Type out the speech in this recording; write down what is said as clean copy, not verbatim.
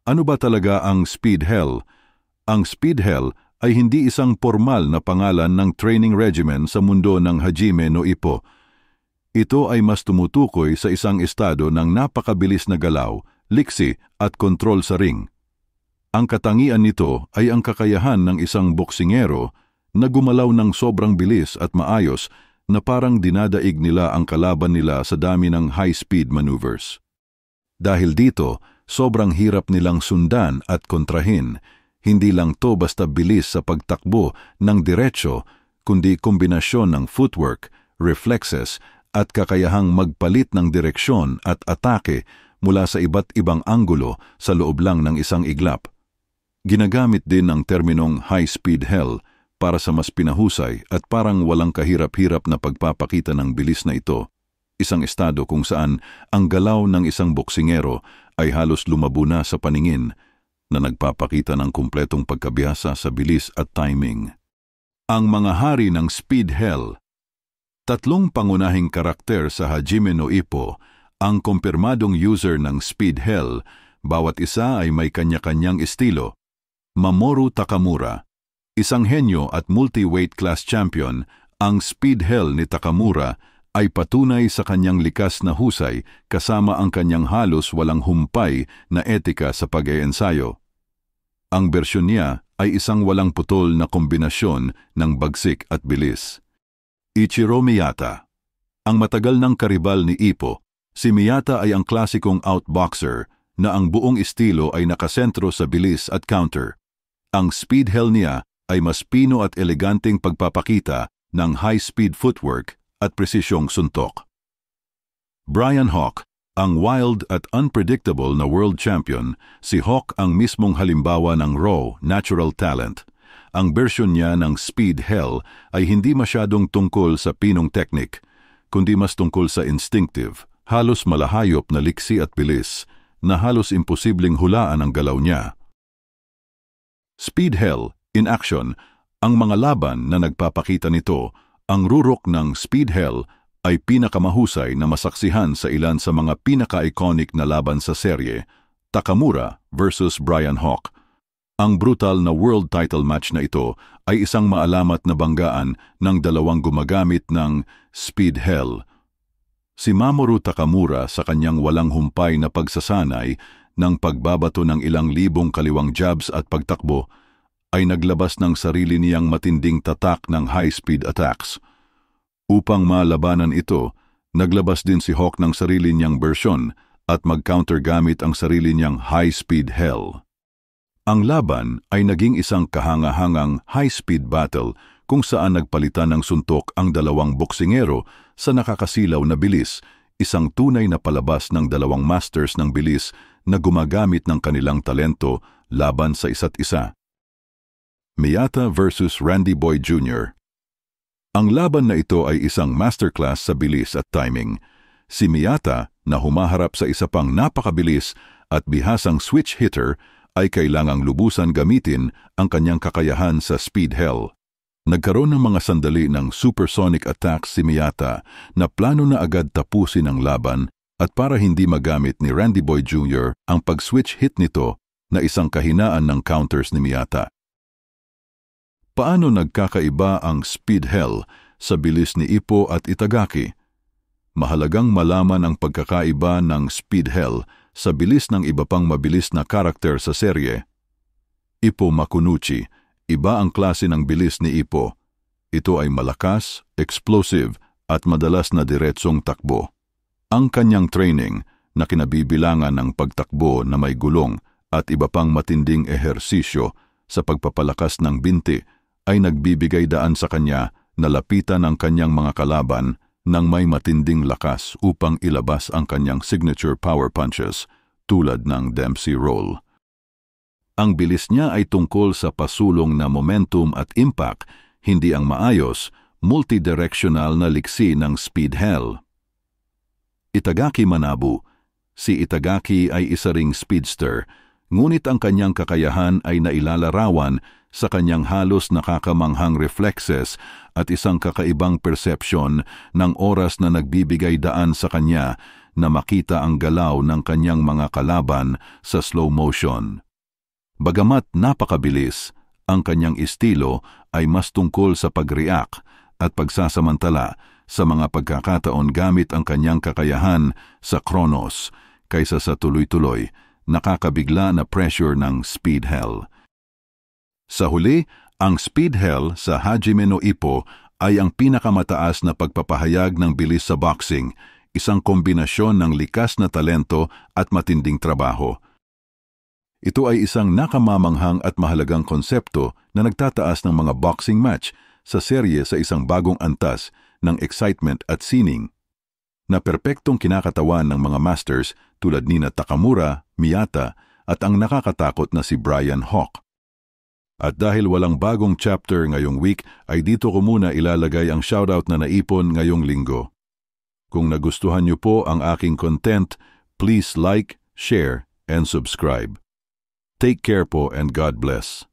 Ano ba talaga ang Speed Hell? Ang Speed Hell ay hindi isang formal na pangalan ng training regimen sa mundo ng Hajime no Ippo. Ito ay mas tumutukoy sa isang estado ng napakabilis na galaw, liksi at kontrol sa ring. Ang katangian nito ay ang kakayahan ng isang boksingero na gumalaw ng sobrang bilis at maayos na parang dinadaig nila ang kalaban nila sa dami ng high-speed maneuvers. Dahil dito, sobrang hirap nilang sundan at kontrahin. Hindi lang to basta bilis sa pagtakbo ng diretsyo, kundi kombinasyon ng footwork, reflexes, at kakayahang magpalit ng direksyon at atake mula sa iba't ibang anggulo sa loob lang ng isang iglap. Ginagamit din ang terminong high-speed hell para sa mas pinahusay at parang walang kahirap-hirap na pagpapakita ng bilis na ito. Isang estado kung saan ang galaw ng isang boksingero ay halos lumabo na sa paningin na nagpapakita ng kumpletong pagkabihasa sa bilis at timing. Ang mga hari ng Speed Hell. 3 pangunahing karakter sa Hajime no Ippo ang kumpirmadong user ng Speed Hell, bawat isa ay may kanya-kanyang estilo. Mamoru Takamura, isang henyo at multi-weight class champion, ang Speed Hell ni Takamura ay patunay sa kanyang likas na husay kasama ang kanyang halos walang humpay na etika sa pag-iensayo. Ang bersyon niya ay isang walang putol na kombinasyon ng bagsik at bilis. Ichiro Miyata. Ang matagal ng karibal ni Ippo, si Miyata ay ang klasikong outboxer na ang buong estilo ay nakasentro sa bilis at counter. Ang Speed Hell niya ay mas pino at eleganteng pagpapakita ng high-speed footwork at presisyong suntok. Brian Hawk, ang wild at unpredictable na world champion, si Hawk ang mismong halimbawa ng raw, natural talent. Ang bersyon niya ng Speed Hell ay hindi masyadong tungkol sa pinong technique, kundi mas tungkol sa instinctive, halos malahayop na liksi at bilis, na halos imposibleng hulaan ang galaw niya. Speed Hell, in action, ang mga laban na nagpapakita nito. Ang rurok ng Speed Hell ay pinakamahusay na masaksihan sa ilan sa mga pinaka-iconic na laban sa serye, Takamura versus Brian Hawk. Ang brutal na world title match na ito ay isang maalamat na banggaan ng dalawang gumagamit ng Speed Hell. Si Mamoru Takamura sa kanyang walang humpay na pagsasanay ng pagbabato ng ilang libong kaliwang jabs at pagtakbo, ay naglabas ng sarili niyang matinding tatak ng high-speed attacks. Upang malabanan ito, naglabas din si Hawk ng sarili niyang bersyon at mag-counter gamit ang sarili niyang high-speed hell. Ang laban ay naging isang kahangahangang high-speed battle kung saan nagpalitan ng suntok ang dalawang boksingero sa nakakasilaw na bilis, isang tunay na palabas ng dalawang masters ng bilis na gumagamit ng kanilang talento laban sa isa't isa. Miyata versus Randy Boy Jr. Ang laban na ito ay isang masterclass sa bilis at timing. Si Miyata, na humaharap sa isa pang napakabilis at bihasang switch hitter, ay kailangang lubusan gamitin ang kanyang kakayahan sa Speed Hell. Nagkaroon ng mga sandali ng supersonic attacks si Miyata na plano na agad tapusin ang laban at para hindi magamit ni Randy Boy Jr. ang pag-switch hit nito na isang kahinaan ng counters ni Miyata. Paano nagkakaiba ang Speed Hell sa bilis ni Ippo at Itagaki? Mahalagang malaman ang pagkakaiba ng Speed Hell sa bilis ng iba pang mabilis na karakter sa serye. Ippo Makunuchi, iba ang klase ng bilis ni Ippo. Ito ay malakas, explosive at madalas na diretsong takbo. Ang kanyang training na kinabibilangan ng pagtakbo na may gulong at iba pang matinding ehersisyo sa pagpapalakas ng binti ay nagbibigay daan sa kanya na lapitan ang kanyang mga kalaban ng may matinding lakas upang ilabas ang kanyang signature power punches tulad ng Dempsey Roll. Ang bilis niya ay tungkol sa pasulong na momentum at impact, hindi ang maayos, multidirectional na liksi ng Speed Hell. Itagaki Manabu. Si Itagaki ay isa ring speedster, ngunit ang kanyang kakayahan ay nailalarawan sa kanyang halos nakakamanghang reflexes at isang kakaibang perception ng oras na nagbibigay daan sa kanya na makita ang galaw ng kanyang mga kalaban sa slow motion. Bagamat napakabilis, ang kanyang estilo ay mas tungkol sa pag-react at pagsasamantala sa mga pagkakataon gamit ang kanyang kakayahan sa Kronos kaysa sa tuloy-tuloy, nakakabigla na pressure ng Speed Hell. Sa huli, ang Speed Hell sa Hajime no Ippo ay ang pinakamataas na pagpapahayag ng bilis sa boxing, isang kombinasyon ng likas na talento at matinding trabaho. Ito ay isang nakamamanghang at mahalagang konsepto na nagtataas ng mga boxing match sa serye sa isang bagong antas ng excitement at sining, na perpektong kinakatawan ng mga masters tulad nina Takamura, Miyata at ang nakakatakot na si Brian Hawk. At dahil walang bagong chapter ngayong week, ay dito ko muna ilalagay ang shoutout na naipon ngayong linggo. Kung nagustuhan niyo po ang aking content, please like, share, and subscribe. Take care po and God bless.